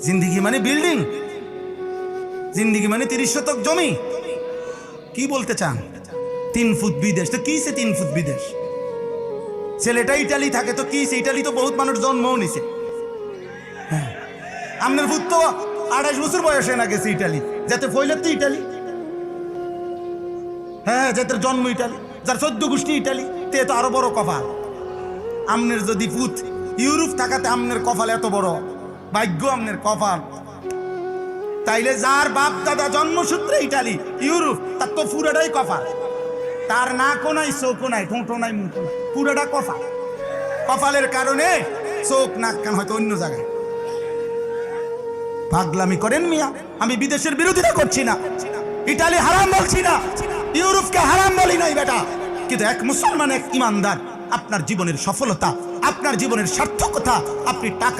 জিন্দিগি মানে বিল্ডিং, জিন্দিগি মানে 30 শতক জমি। কি বলতে চান? 3 ফুট বিদেশ তো কিসে? 3 ফুট বিদেশ। ছেলেটা ইটালি থাকে তো কিসে? ইটালি তো বহুত মানুষ জন্মও নিছে। হ্যাঁ, আপনার ফুট তো 28 বছর বয়সে না গেছে ইটালি, যাতে ফইলের তো ইটালি। হ্যাঁ, যাদের জন্ম ইটালি, যার 14 গোষ্ঠী ইটালি, তে তো আরো বড় কপাল। আমনের যদি ফুট ইউরোপ থাকাতে আমনের কপাল এত বড়, ভাগ্য আমনের কপাল। তাইলে যার বাপ দাদা জন্মসূত্রে ইটালি ইউরোপ, তার তো পুরাটাই কপাল। তার নাকও নাই, চোখও নাই, ঠোঁটো নাই, মুখও নাই, পুরাটা কপাল। কপালের কারণে চোখ নাক কান হয়তো অন্য জায়গায়। পাগলামি করেন মিয়া। আমি বিদেশের বিরোধিতা করছি না, ইটালি হারাম বলছি না, ইউরোপকে হারাম বলি নাই বেটা। কিন্তু এক মুসলমান, এক ইমানদার, আপনার জীবনের সফলতা, আপনার জীবনের সার্থকতা আপনি টাকা